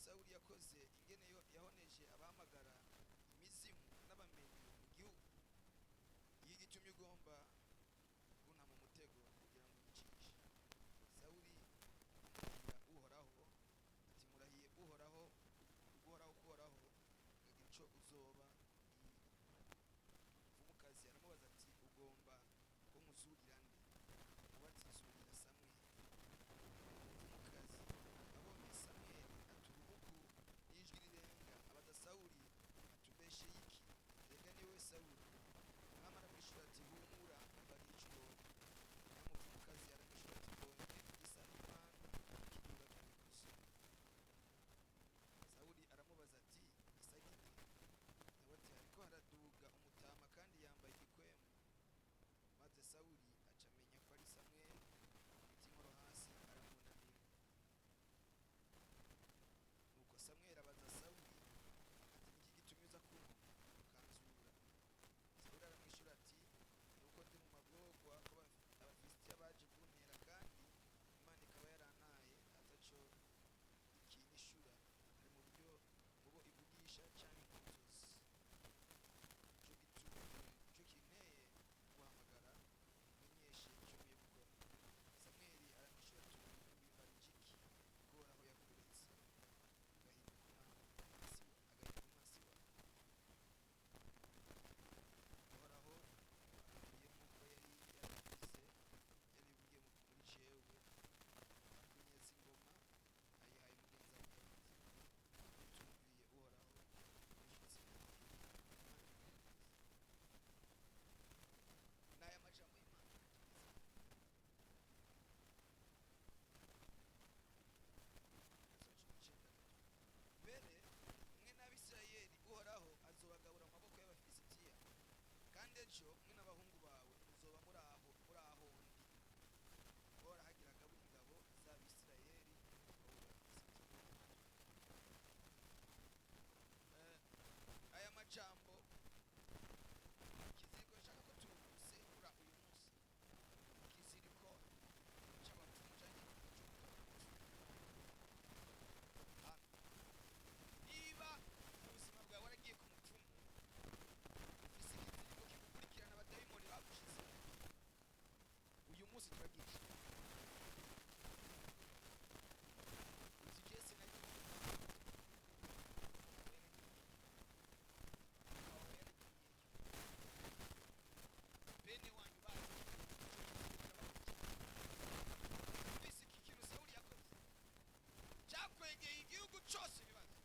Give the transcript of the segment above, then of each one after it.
Sawuli yakoze ingene yahoneje abahamagara imizimu n'abamenyi mu gihugu. Iyi gitumye ugomba kunta mu mutego kugira ngo unyicishe. Sawuli amubwira Uhoraho ati murahiye Uhoraho kuhoraho kagira ico uzoba. Umupfumukazi aramubaza ati ugomba ko nkuzurira nde? Mubazi nzurira Samweli. Umupfumukazi abonye Samweli aturubuku n'ijwi rirenga abaza Sawuli atubeshe iki? Rega niwe Sawuli. Umwami aramwishura ati humura mbagira ico ubonye. Umupfumukazi aramwishura ati mbonye igisa n'imana kiduga mw'ikuzimu. Sawuli aramubaza ati gisa gite? Nawe ati hariko haraduga umutama kandi yambaye igikwemu. Maze Sawuli aca amenya ko ari Samweli, akubita inkoro hasi aramunamira. Nuko Samweli abaza Sawuli ati niki gitumye uza ukanzura? Sawuli aramwishura ati nuko ndi mu magorwa ko Abafilisitiya baje kuntera kandi Imana ikaba yarantaye ataco ikinishura, ari mu buryo mubo ivugisha canke mu nzozi. Ico kinteye guhamagara menyeshe ico ngiye gukora. Samweli aramwishura ati wimara iki? Uhoraho yakuretse agahinduka umwasi wawe. Uhoraho avuye nk'uko yari yabivugiye muri jewe, akunyeza ingoma ayihaye mugenzi wa Dawidi. Tumviye Uhoraho umushyitsi n'aya majambo y'Imana. Mbere mwe n'Abisirayeli Uhoraho azobagabura mu maboko y'Abafilisitiya, kandi ejo mwe n'abahungu bawe muzoba muri aho ndi. Uhoraho agira agabura ingabo z'Abisirayeli aya majambo ikiziriko nshaka ko tuwusegura uyu munsi, ikiziriko c'abapfumu canke niba ubuzima bwawe waragiye ku mupfumu, ufise ikiziriko kigukurikirana abadayimoni bagushize, uyu munsi turagisha uzi Jesse na bene wanyu bazi mbese iki kintu Sawuli yakoze cyakwegeye igihugu cose ibibazo,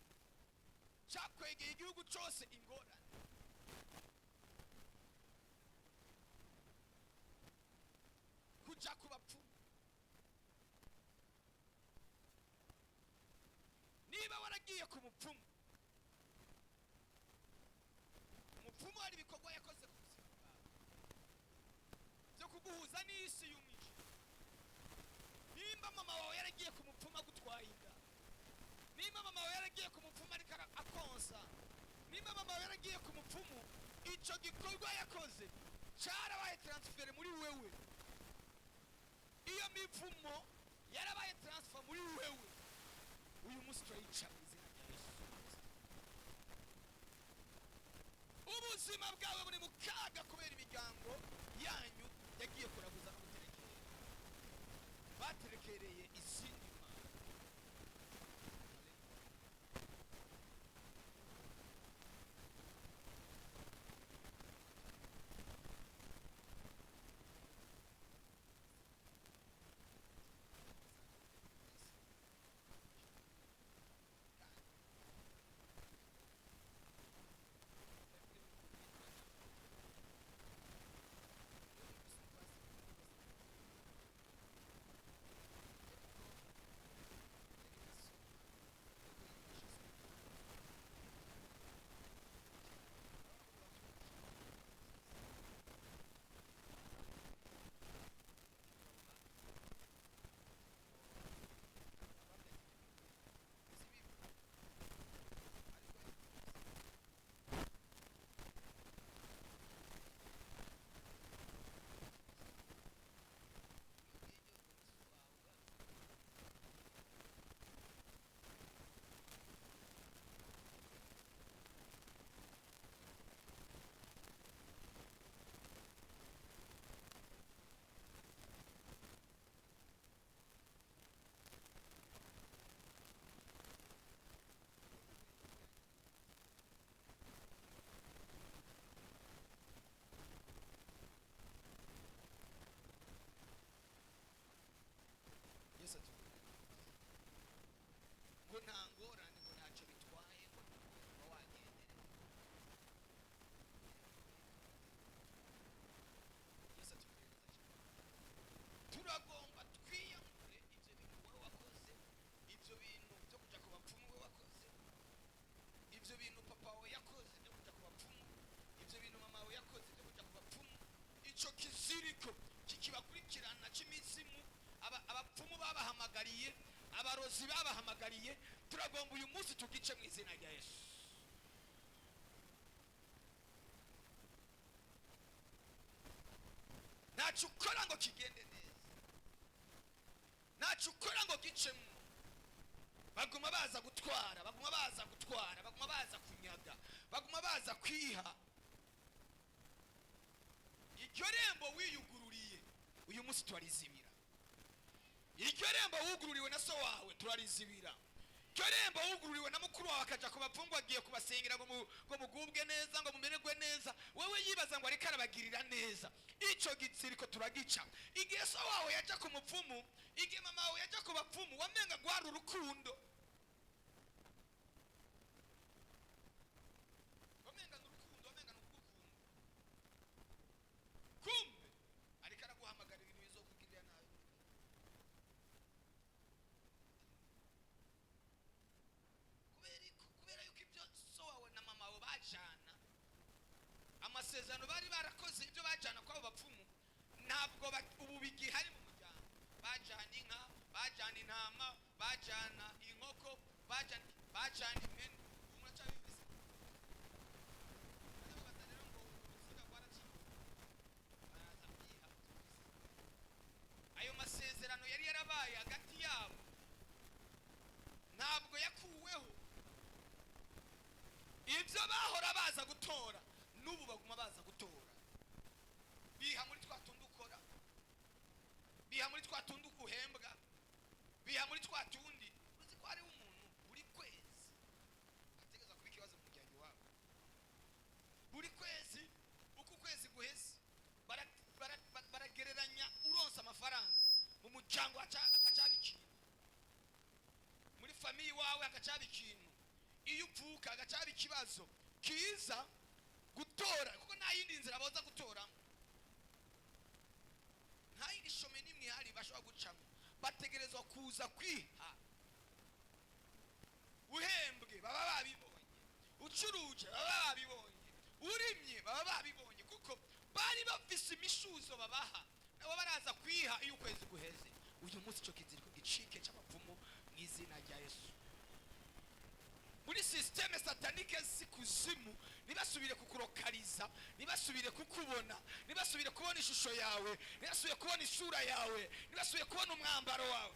cyakwegeye igihugu cose ingorane. Kuja ku bapfumu, niba waragiye ku mupfumu, umupfumu hari ibikorwa yakoze ku buzima bwawe byo kuguhuza n'isi y'umwijima. Nimba mama wawe yaragiye ku mupfumu agutwaye inda, nimba mama wawe yaragiye ku mupfumu ariko akonsa, nimba mama wawe yaragiye ku mupfumu, ico gikorwa yakoze carabaye transfert muri wewe. Iyo mivumo yarabaye transfer muri wewe, uyu munsi turayica mu izina rya Yesu. Ubuzima bwawe buri mu kaga kubera imiryango yanyu yagiye kuraguza no guterekera, baterekereye izindi mana. turagomba twiyamure ibyo bintu wowe wakoze, ibyo bintu byo kujya ku bapfumu we wakoze, ibyo bintu papa wawe yakoze byo kujya ku bapfumu, ibyo bintu mama wawe yakoze byo kujya ku bapfumu, icyo kiziriko kikibakurikirana cy'imizimu abapfumu babahamagariye, abarozi babahamagariye, turagomba uyu munsi tugice mu izina rya Yesu. ntacyo ukora ngo kigende neza, ntacyo ukora ngo gicemo. baguma baza gutwara, baguma baza gutwara, baguma baza kunyaga, baguma baza kwiha. iryo rembo wiyugururiye uyu munsi turarizibira. iryo rembo wugururiwe na so wawe turarizibira. iryo rembo wugururiwe na mukuru wawe akajya ku bapfumu agiye kubasengera ngo mugubwe neza, ngo mumererwe neza, wowe yibaza ngo ariko arabagirira neza, icyo gitsiriko turagica. igihe so wawe yajya ku mupfumu, igihe mama wawe yajya ku bapfumu, wamenga gwari urukundo, wamenga n'urukundo, wamenga n'ugukunda, kumbe ariko araguhamagarira ibintu bizokugirira nabi. kubera yuko ibyo so wawe na mama wawe bajana, amasezerano bari barakoze, ibyo bajana kw'abo bapfumu ntabwo ubu bigihari mu muryango. bajana inka, bajana intama, bajana inkoko, bajana impene. muracyabifise bavuga rero ngo uruziga rwaraciwe, baraza kwiha. ayo masezerano yari yarabaye hagati yabo ntabwo yakuweho. ibyo bahora baza gutora n'ubu baguma baza gutora, biha muri twa tundi ukora, biha muri twa tundi uhembwa, biha muri twa tundi. uzi ko hariho umuntu buri kwezi ategereza kuba ikibazo mu muryango wabo. buri kwezi uko ukwezi guheze baragereranya uronsa amafaranga mu muryango akacaba ikintu, muri famiye wawe akacaba ikintu, iyo upfuka agacaba ikibazo kiza gutora, kuko nta yindi nzira boza gutoramo, nta yindi shome n'imwe ihari bashobora gucamo. bategerezwa kuza kwiha. uhembwe baba babibonye, ucuruje baba babibonye, urimye baba babibonye, kuko bari bafise imishuzo babaha, nabo baraza kwiha iyo ukwezi guheze. uyu munsi icyo kiziriko gicike cy'abapfumu mu izina rya Yesu. muri systeme satanike z'ikuzimu ntibasubire kukurokariza, ntibasubire kukubona, ntibasubire kubona ishusho yawe, ntibasubire kubona isura yawe, ntibasubire kubona umwambaro wawe.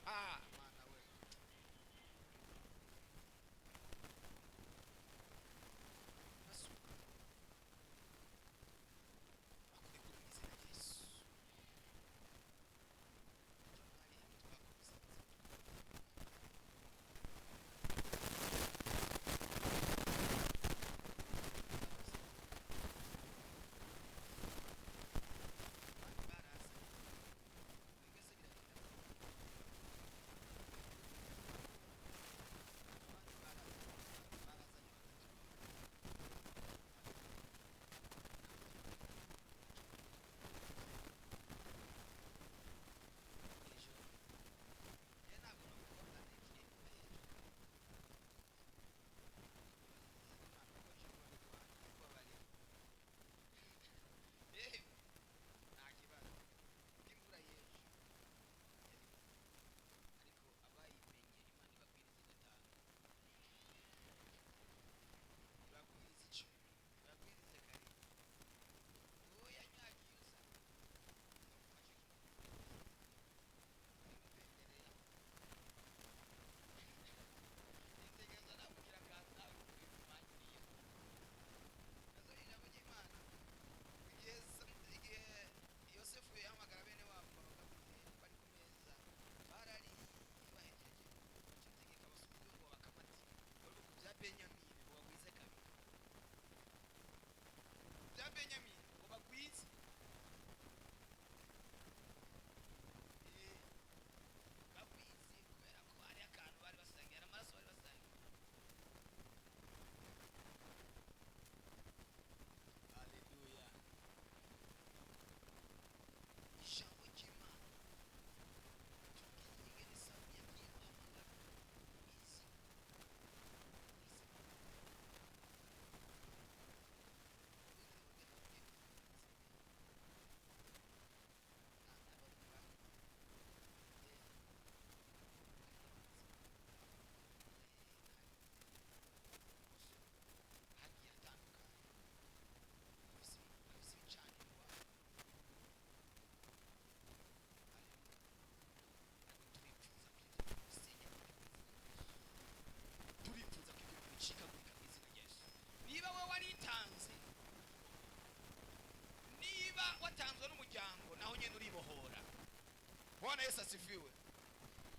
Bwana Yesu asifiwe.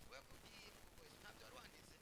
Wewe kugiye kuko ntabyo wari wanditse.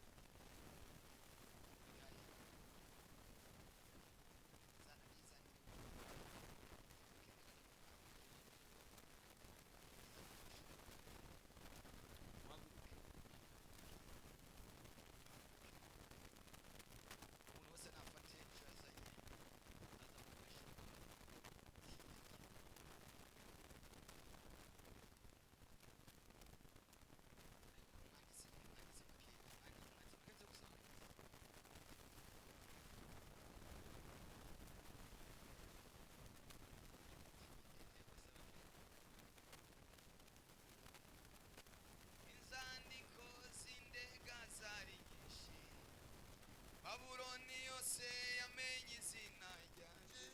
Babuloni yose yamenye izina ryanjye,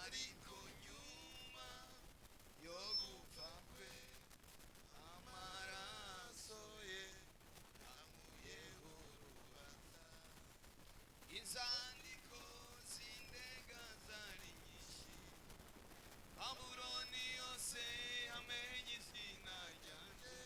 ariko nyuma yo gupfa kwe amaraso ye yamuyeho urubanza. Inzandiko z'indega zari nyinshi, Babuloni yose yamenye izina ryanjye.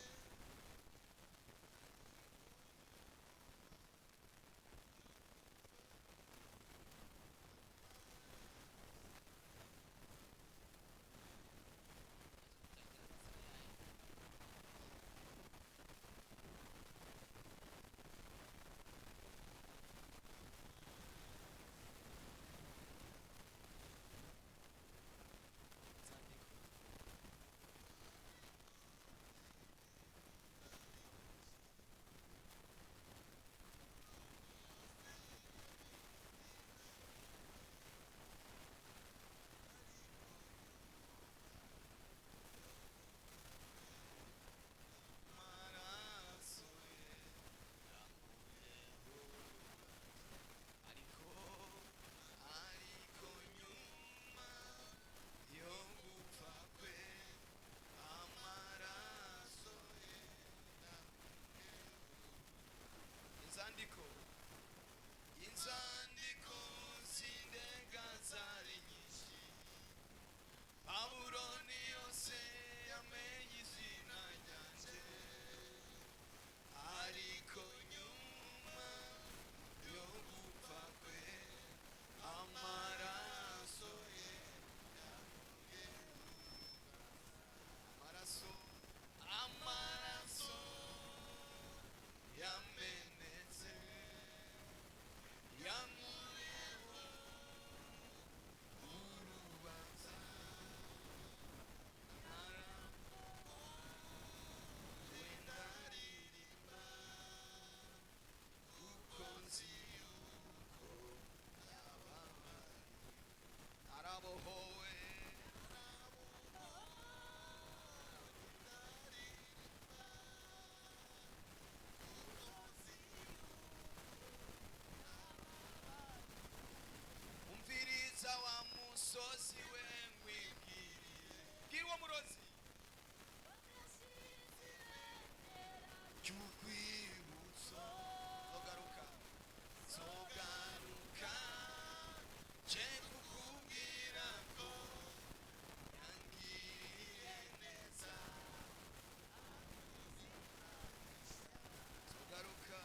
Inzandiko z'indega zari nyinshi, Babuloni yose yamenye izina ryanjye, ariko nyuma yo gupfa kwe amaraso ye amaraso yamenetse yamuyeho urubanza. Wenda ririmba kuko nzi yuko yababariwe, narabohowe. Umviriza wa musozi we nkwibwiriye, bwira uwo murozi cy'urwibutso, zogaruka nje kukubwira ko yangiriye neza. Zogaruka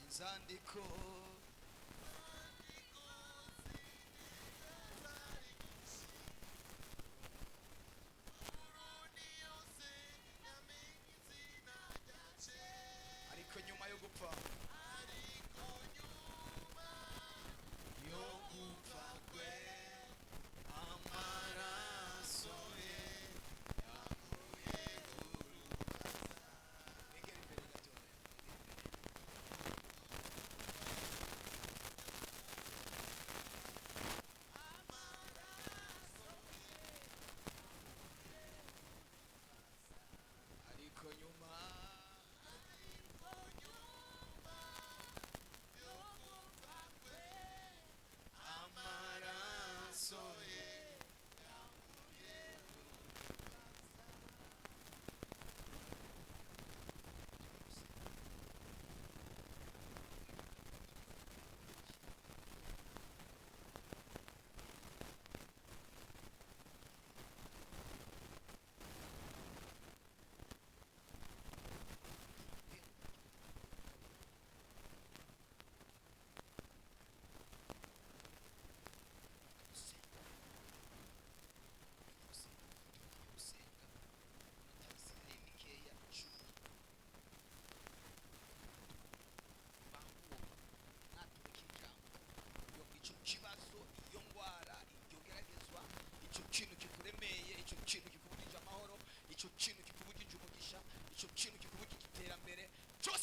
inzandiko ariko nyuma yo gupfa kwe amaraso ye yamuyeho urubanza. Egera imbere gatoya.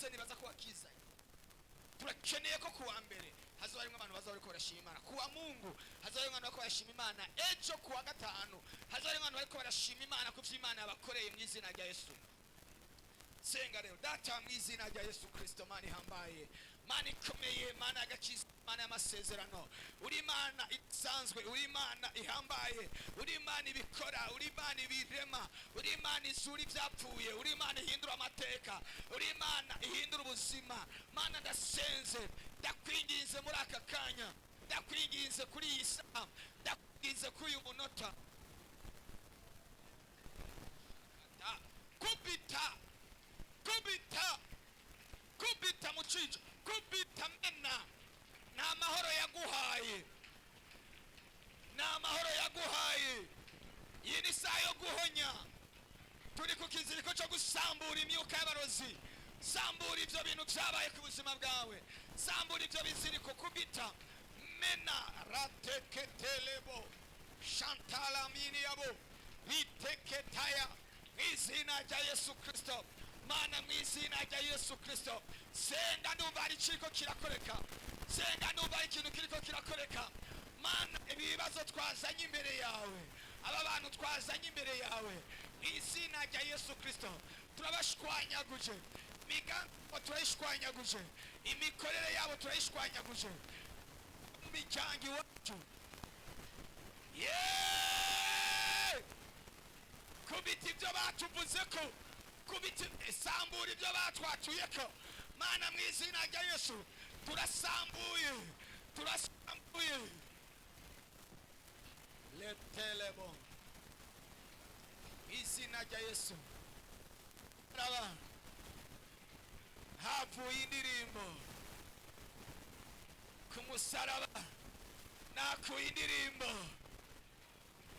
bose nibaza ko wakizanye. Turakeneye ko kuwa mbere hazo harimo abantu baza bariko barashima Imana, kuwa Mungu hazo harimo abantu bariko barashima Imana, ejo kuwa gatanu hazo harimo abantu bariko barashima Imana ku vy'Imana yabakoreye mu izina rya Yesu. Senga rero data mu izina rya Yesu Kristo, Mana ihambaye, Mana ikomeye, Mana y'agakiza, Mana y'amasezerano, uri Imana isanzwe, uri Imana ihambaye, uri Imana ibikora, uri Imana ibirema, uri Imana izura ivyapfuye, uri Imana ihindura amateka, uri Imana ihindura ubuzima. Mana ndasenze, ndakwinginze muri aka kanya, ndakwinginze kuri iyi saha, ndakwinginze kuri uyu munota, kubita mucijo, kubita mena. Nta mahoro yaguhaye, nta mahoro yaguhaye. Iyi ni saa yo guhonya. Turi ku kiziriko cyo gusambura imyuka y'abarozi. Sambura ibyo bintu byabaye ku buzima bwawe, sambura ibyo biziriko, kubita mena. Rateketelebo shantala mini yabo biteketaya mu izina rya Yesu Kristo. Mana mu izina rya Yesu Kristo, senga ndumva ari kiriko kirakoreka, senga ndumva ari ikintu kiriko kirakoreka. Mana ibibazo twazanye imbere yawe, aba bantu twazanye imbere yawe, mu izina rya Yesu Kristo turabashwanyaguje. Imigambi turayishwanyaguje, imikorere yabo turayishwanyaguje mu miryango iwacu. Kubita ibyo batuvuzeko, kubita sambura ibyo batwatuyeko. Mana mu izina rya Yesu turasambuye, turasambuye. Letelebo izina rya Yesu. Raba havuye indirimbo ku musaraba, nakuye indirimbo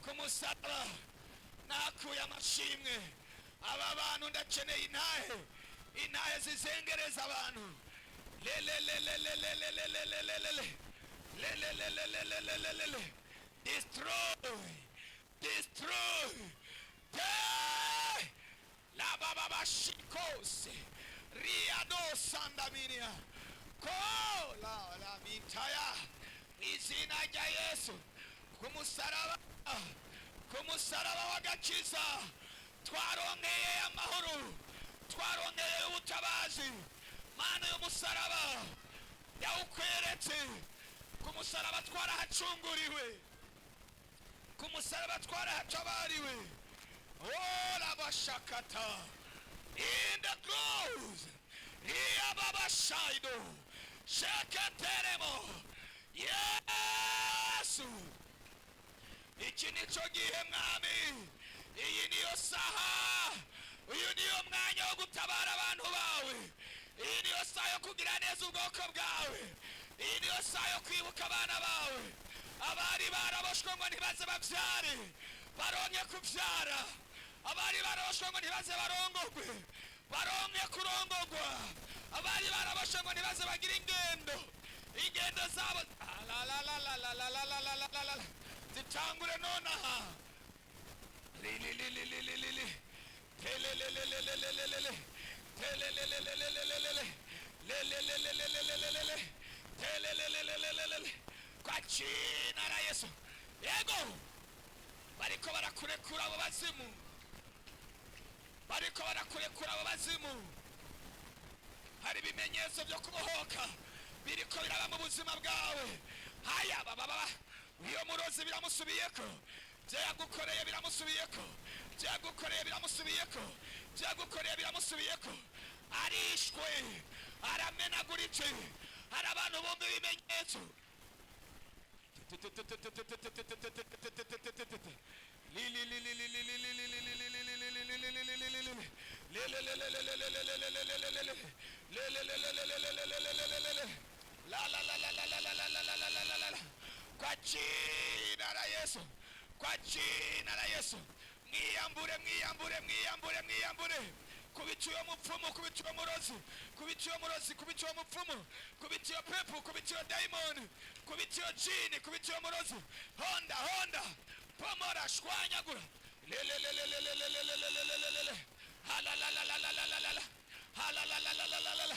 ku musaraba, nakuye amashimwe. Aba bantu ndakeneye intahe, intahe zizengereza abantu. Destroy, destroy. La baba bashikose riado sandaminia ko la mitaya izina rya Yesu. Kumusaraba, kumusaraba w'agakiza twaronkeye amahoro, twaronkeye ubutabazi. Mana y'umusaraba yawukweretse, kumusaraba twarahacunguriwe, kumusaraba twarahatabariwe. Oh la bashakata in the clothes iya baba shaido shakateremo Yesu. Iki nico gihe Mwami, iyi niyo saha, uyu niyo mwanya wo gutabara abantu bawe, iyi niyo saha yo kugira neza ubwoko bwawe, iyi niyo saha yo kwibuka abana bawe abari baraboshwe ngo ntibaze babyare baronke kubyara, abari baraboshwe ngo ntibaze barongogwe baronke kurongogwa, abari baraboshwe ngo ntibaze bagira ingendo zabo zitangure nonaha. Kwa jina la Yesu. Yego bariko barakurekura abo bazimu, bariko barakurekura abo bazimu. Hari ibimenyetso byo kubohoka biriko biraba mu buzima bwawe. Haya baba iyo murozi biramusubiyeko, byagukoreye biramusubiyeko, byagukoreye biramusubiyeko, byagukoreye biramusubiyeko. Arishwe, aramenaguritse. Hari abantu bombe ibimenyetso. Kwa jina la Yesu, kwa jina la Yesu, mwiyambure, mwiyambure, mwiyambure, mwiyambure. Kubitiyo mupfumu, kubitiyo murozi, kubitiyo murozi, kubitiyo mupfumu, kubitiyo pepu, kubitiyo daimoni, kubitiyo jini, kubitiyo murozi. Honda, honda, pomora, shwanyagura. Halalalalalala, halalalalalala, halalalalalala.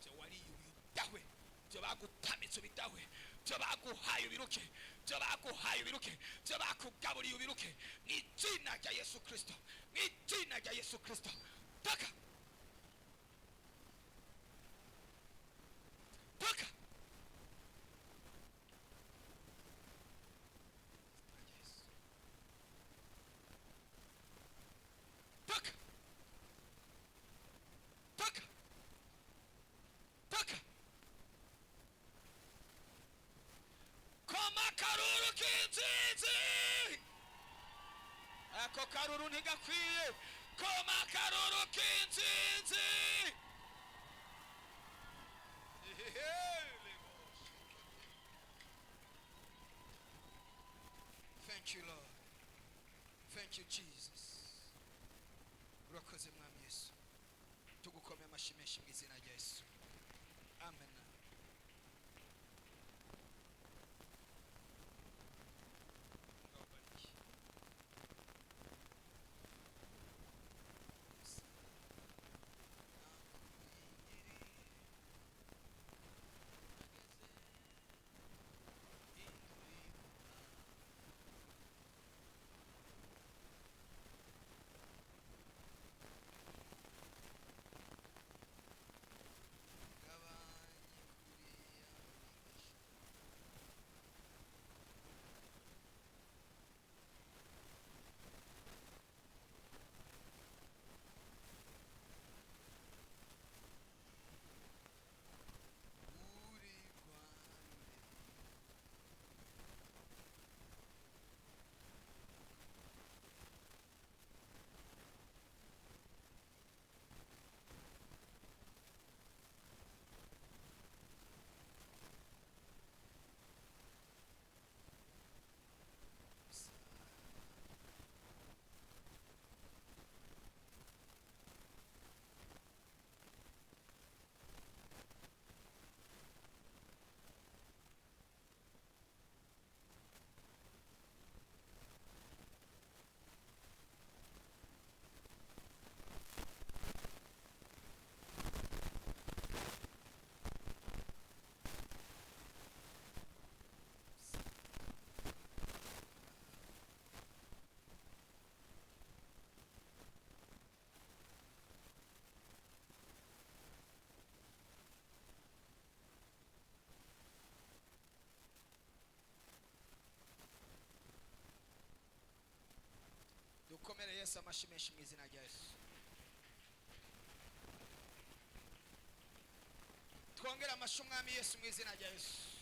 byo wariye ubidahwe, byo bagutamitse ubidahwe, byo baguhaye ubiruke, byo baguhaye ubiruke, byo bakugaburiye ubiruke mu izina rya Yesu Kristo, mu izina rya Yesu Kristo. Toka, toka. Toka, toka, toka. Koma karuru k'intsinzi, ako karuru ntigakwiye. Koma karuru k'intsinzi. Thank you, Lord. Thank you, Jesus. amashyi menshi mu izina rya Yesu. Amen. Dukomere Yesu amashyi menshi mu izina rya Yesu. Twongere amashyi umwami Yesu mu izina rya Yesu.